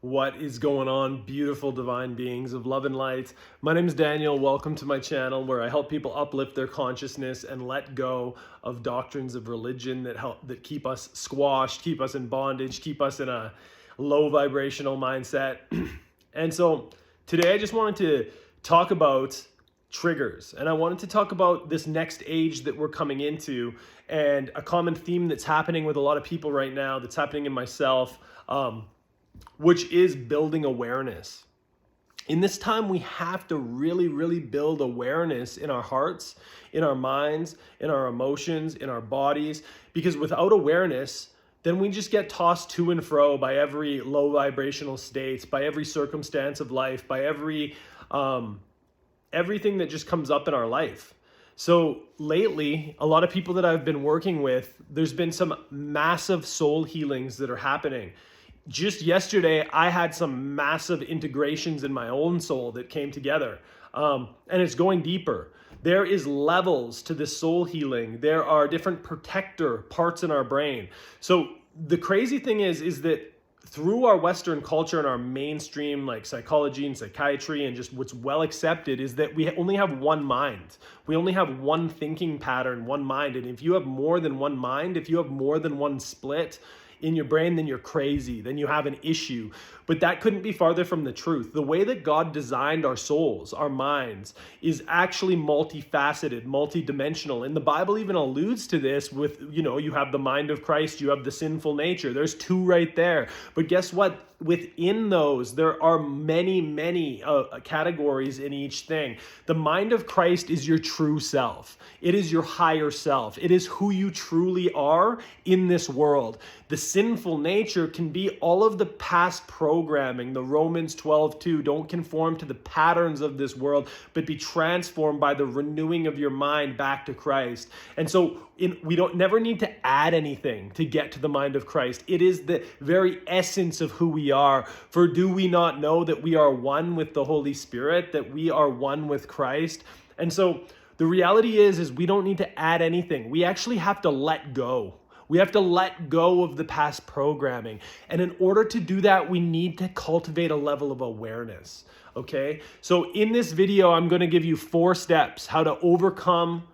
What is going on, beautiful divine beings of love and light? My name is Daniel. Welcome to my channel where I help people uplift their consciousness and let go of doctrines of religion that keep us squashed, keep us in bondage, keep us in a low vibrational mindset. And so today I just wanted to talk about triggers, and I wanted to talk about this next age that we're coming into, and a common theme that's happening with a lot of people right now, that's happening in myself, which is building awareness. In this time, we have to really build awareness in our hearts, in our minds, in our emotions, in our bodies, because without awareness, then we just get tossed to and fro by every low vibrational state, by every circumstance of life, by everything that just comes up in our life. So lately, a lot of people that I've been working with, there's been some massive soul healings that are happening. Just yesterday, I had some massive integrations in my own soul that came together, and it's going deeper. There is levels to this soul healing. There are different protector parts in our brain. So the crazy thing is that through our Western culture and our mainstream like psychology and psychiatry and just what's well accepted is that we only have one mind. We only have one thinking pattern, one mind. And if you have more than one mind, if you have more than one split in your brain, then you're crazy, then you have an issue. But that couldn't be farther from the truth. The way that God designed our souls, our minds, is actually multifaceted, multidimensional. And the Bible even alludes to this with, you have the mind of Christ, you have the sinful nature. There's two right there. But guess what? Within those, there are many categories in each thing. The mind of Christ is your true self. It is your higher self. It is who you truly are in this world. The sinful nature can be all of the past programming, the Romans 12:2, don't conform to the patterns of this world, but be transformed by the renewing of your mind back to Christ. And so we don't never need to add anything to get to the mind of Christ. It is the very essence of who we are. For do we not know that we are one with the Holy Spirit, that we are one with Christ? And so the reality is we don't need to add anything. We actually have to let go. We have to let go of the past programming. And in order to do that, we need to cultivate a level of awareness. Okay? So in this video, I'm going to give you 4 steps how to overcome,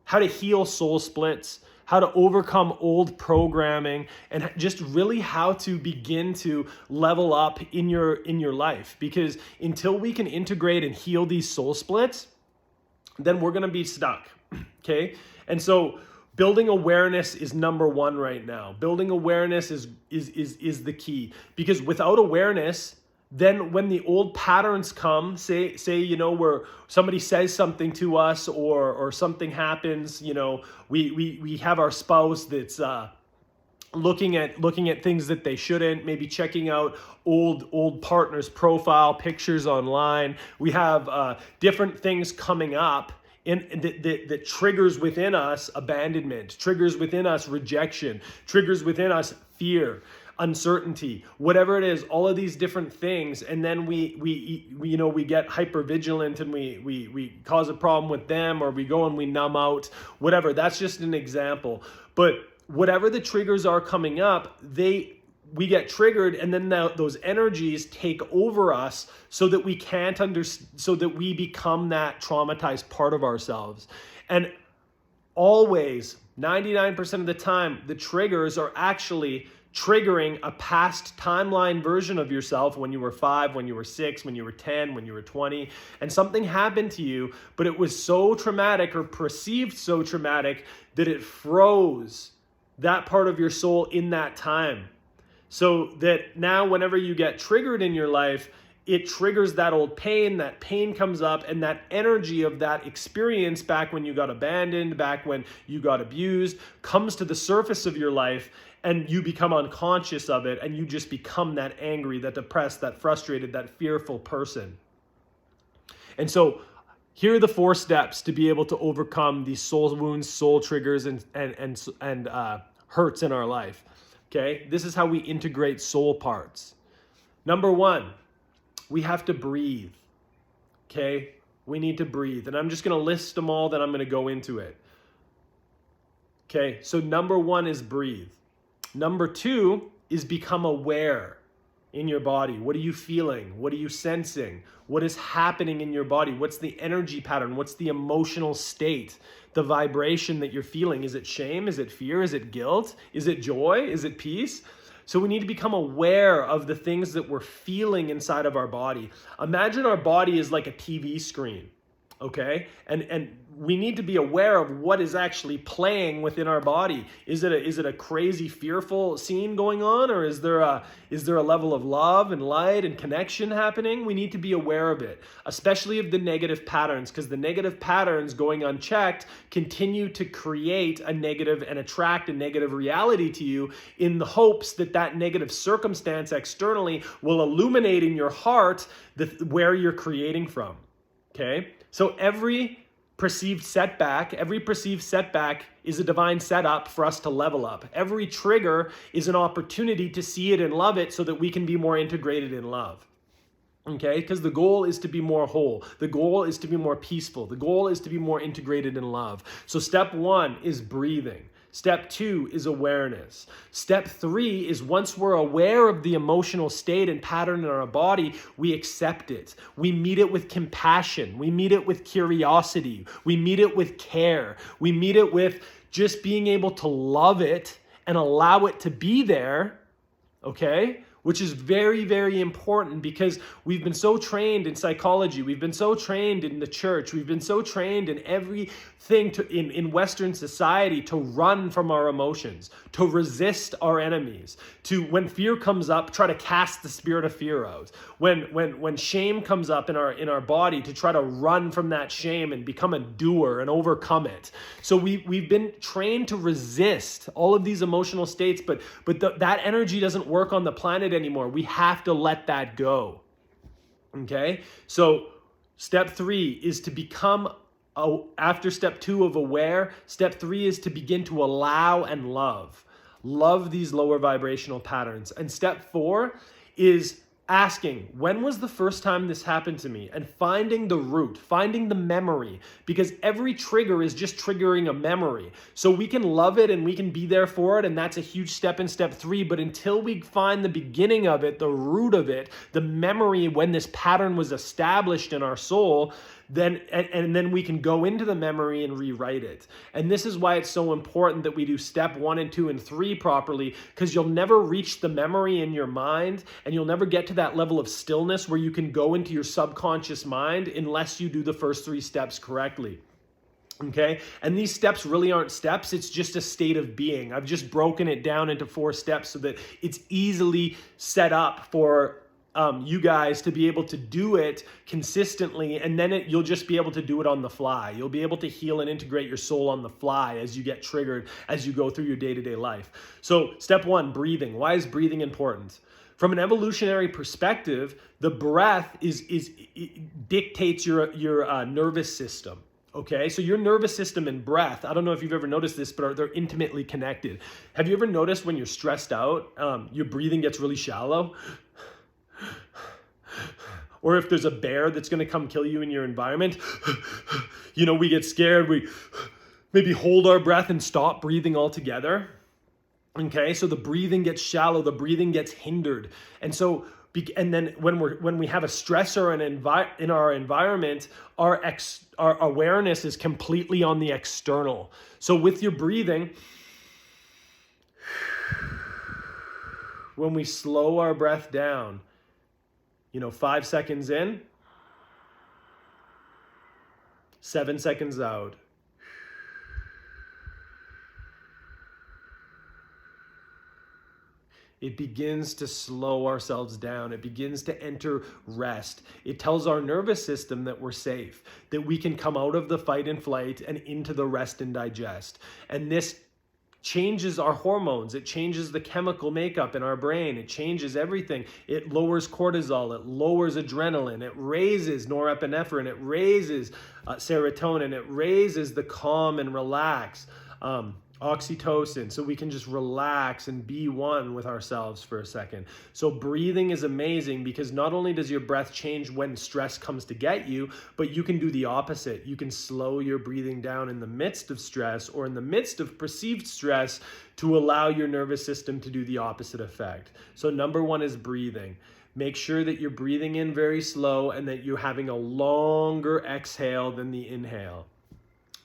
how to heal soul splits, how to overcome old programming, and just really how to begin to level up in your life. Because until we can integrate and heal these soul splits, then we're going to be stuck. Okay? And so building awareness is number 1 right now. Building awareness is the key, because without awareness, then when the old patterns come, say where somebody says something to us or something happens, we have our spouse that's looking at things that they shouldn't, maybe checking out old partners' profile pictures online. We have different things coming up that triggers within us abandonment, triggers within us rejection, triggers within us fear, uncertainty, whatever it is, all of these different things. And then we get hyper vigilant and we cause a problem with them, or we go and we numb out, whatever. That's just an example. But whatever the triggers are coming up, we get triggered, and then those energies take over us so that we can't so that we become that traumatized part of ourselves. And always, 99% of the time, the triggers are actually triggering a past timeline version of yourself when you were 5, when you were 6, when you were 10, when you were 20, and something happened to you, but it was so traumatic or perceived so traumatic that it froze that part of your soul in that time. So that now whenever you get triggered in your life, it triggers that old pain, that pain comes up, and that energy of that experience back when you got abandoned, back when you got abused, comes to the surface of your life, and you become unconscious of it, and you just become that angry, that depressed, that frustrated, that fearful person. And so here are the 4 steps to be able to overcome these soul wounds, soul triggers, and hurts in our life. Okay, this is how we integrate soul parts. Number 1, we have to breathe. Okay, we need to breathe. And I'm just going to list them all, then I'm going to go into it. Okay, so number 1 is breathe. Number 2 is become aware. in your body? What are you feeling? What are you sensing? What is happening in your body? What's the energy pattern? What's the emotional state? The vibration that you're feeling? Is it shame? Is it fear? Is it guilt? Is it joy? Is it peace? So we need to become aware of the things that we're feeling inside of our body. Imagine our body is like a TV screen, okay? And we need to be aware of what is actually playing within our body. Is it a crazy, fearful scene going on, or is there a level of love and light and connection happening? We need to be aware of it, especially of the negative patterns, because the negative patterns going unchecked continue to create a negative and attract a negative reality to you, in the hopes that that negative circumstance externally will illuminate in your heart where you're creating from. Okay? So every perceived setback is a divine setup for us to level up. Every trigger is an opportunity to see it and love it so that we can be more integrated in love. Okay? Because the goal is to be more whole. The goal is to be more peaceful. The goal is to be more integrated in love. So step 1 is breathing. Step 2 is awareness. Step 3 is, once we're aware of the emotional state and pattern in our body, we accept it. We meet it with compassion. We meet it with curiosity. We meet it with care. We meet it with just being able to love it and allow it to be there, okay? Which is very, very important, because we've been so trained in psychology, we've been so trained in the church, we've been so trained in everything in Western society to run from our emotions, to resist our enemies, to, when fear comes up, try to cast the spirit of fear out. When shame comes up in our body, to try to run from that shame and become a doer and overcome it. So we've been trained to resist all of these emotional states, but that energy doesn't work on the planet anymore. We have to let that go. Okay? So step 3 is to become, after step 2 of aware, step 3 is to begin to allow and love. Love these lower vibrational patterns. And step 4 is asking, when was the first time this happened to me? And finding the root, finding the memory, because every trigger is just triggering a memory. So we can love it and we can be there for it, and that's a huge step in step 3, but until we find the beginning of it, the root of it, the memory when this pattern was established in our soul, then we can go into the memory and rewrite it. And this is why it's so important that we do step 1 and 2 and 3 properly, because you'll never reach the memory in your mind, and you'll never get to that level of stillness where you can go into your subconscious mind unless you do the first 3 steps correctly. Okay? And these steps really aren't steps, it's just a state of being. I've just broken it down into 4 steps so that it's easily set up for you guys to be able to do it consistently, and then you'll just be able to do it on the fly. You'll be able to heal and integrate your soul on the fly as you get triggered, as you go through your day-to-day life. So step 1, breathing. Why is breathing important? From an evolutionary perspective, the breath dictates your nervous system. Okay, so your nervous system and breath, I don't know if you've ever noticed this, but they're intimately connected. Have you ever noticed when you're stressed out, your breathing gets really shallow? Or if there's a bear that's going to come kill you in your environment, we get scared, we maybe hold our breath and stop breathing altogether. Okay, so the breathing gets shallow, the breathing gets hindered. And then when we have a stressor in our environment, our awareness is completely on the external. So with your breathing, when we slow our breath down, 5 seconds in, 7 seconds out. It begins to slow ourselves down. It begins to enter rest. It tells our nervous system that we're safe, that we can come out of the fight and flight and into the rest and digest. And this changes our hormones. It changes the chemical makeup in our brain. It changes everything. It lowers cortisol. It lowers adrenaline. It raises norepinephrine. It raises serotonin. It raises the calm and relax. oxytocin, so we can just relax and be one with ourselves for a second. So breathing is amazing because not only does your breath change when stress comes to get you, but you can do the opposite. You can slow your breathing down in the midst of stress or in the midst of perceived stress to allow your nervous system to do the opposite effect. So number one is breathing. Make sure that you're breathing in very slow and that you're having a longer exhale than the inhale.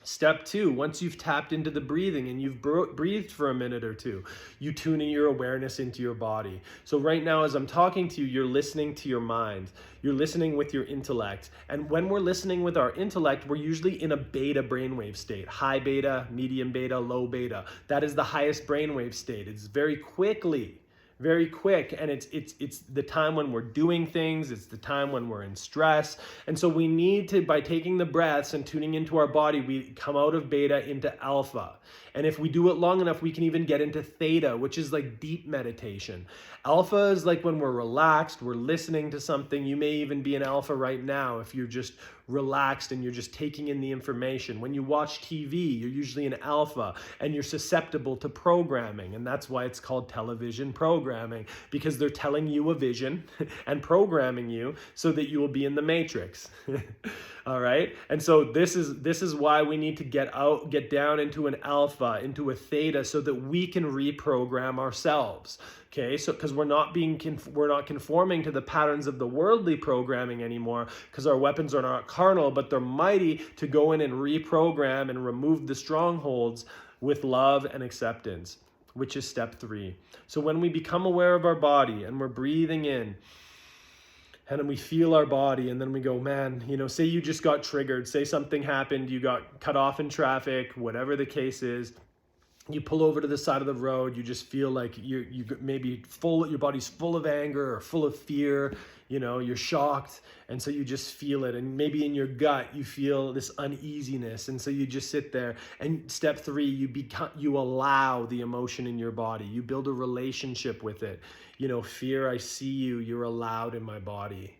Step two, once you've tapped into the breathing and you've breathed for a minute or two, you tune in your awareness into your body. So right now, as I'm talking to you, you're listening to your mind. You're listening with your intellect. And when we're listening with our intellect, we're usually in a beta brainwave state. High beta, medium beta, low beta. That is the highest brainwave state. It's very quick, and it's the time when we're doing things, it's the time when we're in stress. And so we need to, by taking the breaths and tuning into our body, we come out of beta into alpha. And if we do it long enough, we can even get into theta, which is like deep meditation. Alpha is like when we're relaxed, we're listening to something. You may even be in alpha right now if you're just relaxed and you're just taking in the information. When you watch TV, you're usually in alpha and you're susceptible to programming. And that's why it's called television programming, because they're telling you a vision and programming you so that you will be in the matrix. All right. And so this is why we need to get down into an alpha, into a theta, so that we can reprogram ourselves. Okay, so because we're not conforming to the patterns of the worldly programming anymore, because our weapons are not carnal, but they're mighty to go in and reprogram and remove the strongholds with love and acceptance, which is step three. So when we become aware of our body and we're breathing in, and then we feel our body, and then we go, man, say you just got triggered, say something happened, you got cut off in traffic, whatever the case is. You pull over to the side of the road, you just feel like you maybe your body's full of anger or full of fear, you're shocked, and so you just feel it, and maybe in your gut you feel this uneasiness, and so you just sit there. And step three, you allow the emotion in your body, you build a relationship with it. Fear, I see you, you're allowed in my body.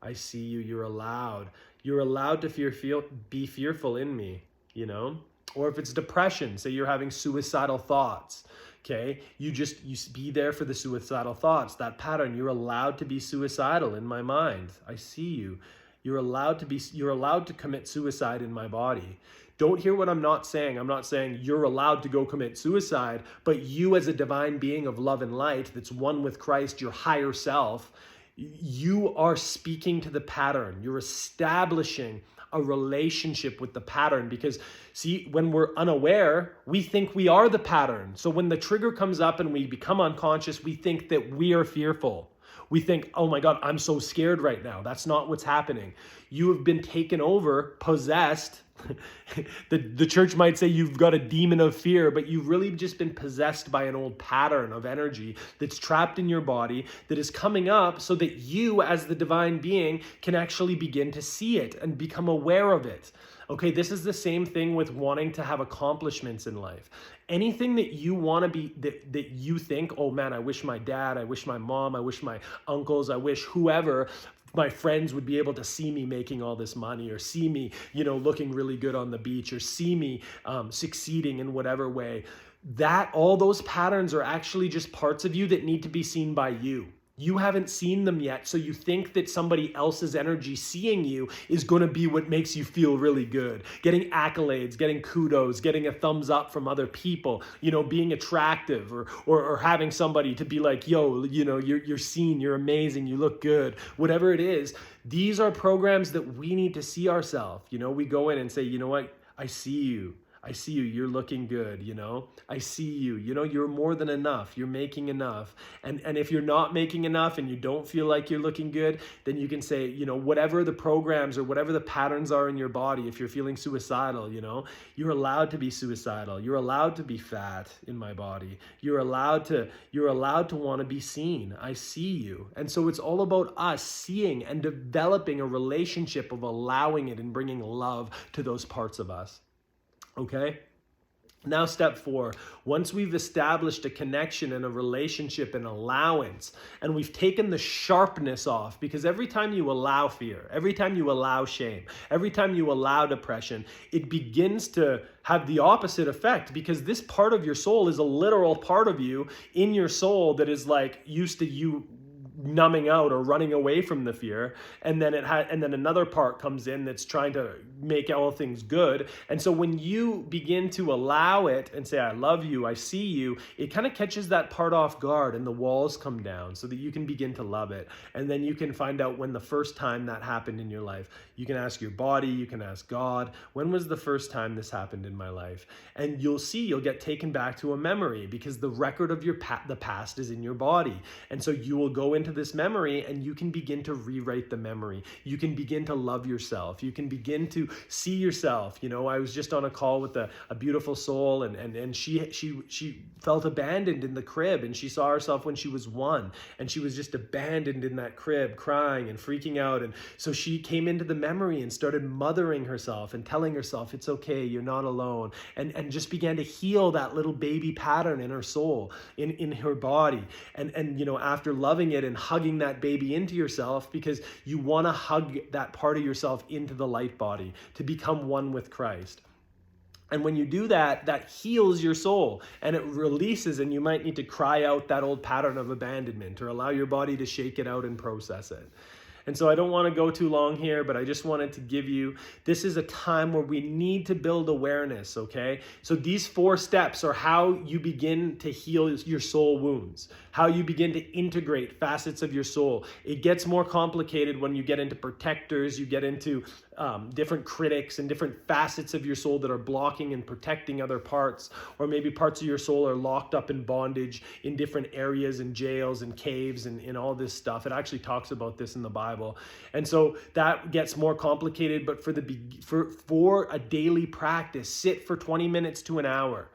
I see you, you're allowed to be fearful in me, Or if it's depression, say you're having suicidal thoughts, okay? You be there for the suicidal thoughts, that pattern. You're allowed to be suicidal in my mind. I see you. You're allowed to commit suicide in my body. Don't hear what I'm not saying. I'm not saying you're allowed to go commit suicide, but you as a divine being of love and light that's one with Christ, your higher self, you are speaking to the pattern. You're establishing a relationship with the pattern, because see, when we're unaware, we think we are the pattern. So when the trigger comes up and we become unconscious, we think that we are fearful. We think, oh my God, I'm so scared right now. That's not what's happening. You have been taken over, possessed. The church might say you've got a demon of fear, but you've really just been possessed by an old pattern of energy that's trapped in your body that is coming up so that you as the divine being can actually begin to see it and become aware of it. Okay, this is the same thing with wanting to have accomplishments in life. Anything that you want to be, that you think, oh man, I wish my dad, I wish my mom, I wish my uncles, I wish whoever, my friends would be able to see me making all this money, or see me, looking really good on the beach, or see me succeeding in whatever way. All those patterns are actually just parts of you that need to be seen by you. You haven't seen them yet, so you think that somebody else's energy seeing you is going to be what makes you feel really good. Getting accolades, getting kudos, getting a thumbs up from other people, being attractive, or having somebody to be like, yo, you're seen, you're amazing, you look good, whatever it is. These are programs that we need to see ourselves. We go in and say, you know what, I see you. I see you, you're looking good, I see you, you're more than enough, you're making enough. And if you're not making enough and you don't feel like you're looking good, then you can say, whatever the programs or whatever the patterns are in your body, if you're feeling suicidal, you're allowed to be suicidal. You're allowed to be fat in my body. You're allowed to want to be seen. I see you. And so it's all about us seeing and developing a relationship of allowing it and bringing love to those parts of us. Okay? Now, step 4, once we've established a connection and a relationship and allowance, and we've taken the sharpness off, because every time you allow fear, every time you allow shame, every time you allow depression, it begins to have the opposite effect, because this part of your soul is a literal part of you in your soul that is like used to you numbing out or running away from the fear, and then another part comes in that's trying to make all things good. And so when you begin to allow it and say, I love you, I see you, it kind of catches that part off guard, and the walls come down so that you can begin to love it. And then you can find out when the first time that happened in your life. You can ask your body, you can ask God, when was the first time this happened in my life? And you'll see, you'll get taken back to a memory, because the record of the past is in your body. And so you will go into this memory, and you can begin to rewrite the memory. You can begin to love yourself. You can begin to see yourself. You know, I was just on a call with a beautiful soul, and she felt abandoned in the crib, and she saw herself when she was 1, and she was just abandoned in that crib, crying and freaking out. And so she came into the memory and started mothering herself and telling herself, it's okay, you're not alone, and just began to heal that little baby pattern in her soul, in her body. And you know, after loving it and hugging that baby into yourself, because you want to hug that part of yourself into the light body to become one with Christ. And when you do that, that heals your soul, and it releases, and you might need to cry out that old pattern of abandonment, or allow your body to shake it out and process it. And so I don't want to go too long here, but I just wanted to give you, this is a time where we need to build awareness, okay? So these 4 steps are how you begin to heal your soul wounds, how you begin to integrate facets of your soul. It gets more complicated when you get into protectors, you get into different critics and different facets of your soul that are blocking and protecting other parts, or maybe parts of your soul are locked up in bondage in different areas and jails and caves and all this stuff. It actually talks about this in the Bible. And so that gets more complicated, but for a daily practice, sit for 20 minutes to an hour.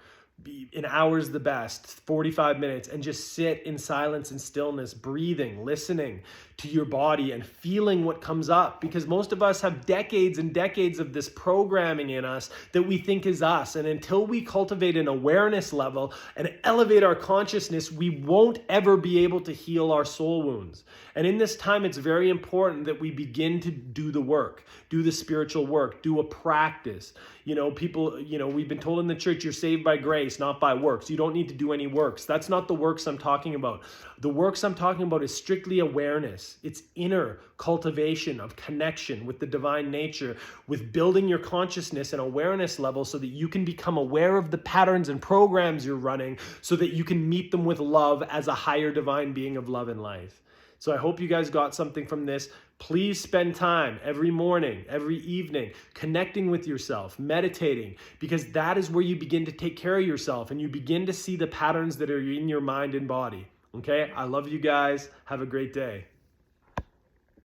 An hour is the best, 45 minutes, and just sit in silence and stillness, breathing, listening to your body and feeling what comes up, because most of us have decades and decades of this programming in us that we think is us. And until we cultivate an awareness level and elevate our consciousness, we won't ever be able to heal our soul wounds. And in this time, it's very important that we begin to do the work, do the spiritual work, do a practice. You know, people, you know, we've been told in the church, you're saved by grace, not by works. You don't need to do any works. That's not the works I'm talking about. The works I'm talking about is strictly awareness. It's inner cultivation of connection with the divine nature, with building your consciousness and awareness level so that you can become aware of the patterns and programs you're running, so that you can meet them with love as a higher divine being of love and life. So I hope you guys got something from this. Please spend time every morning, every evening, connecting with yourself, meditating, because that is where you begin to take care of yourself and you begin to see the patterns that are in your mind and body. Okay? I love you guys. Have a great day.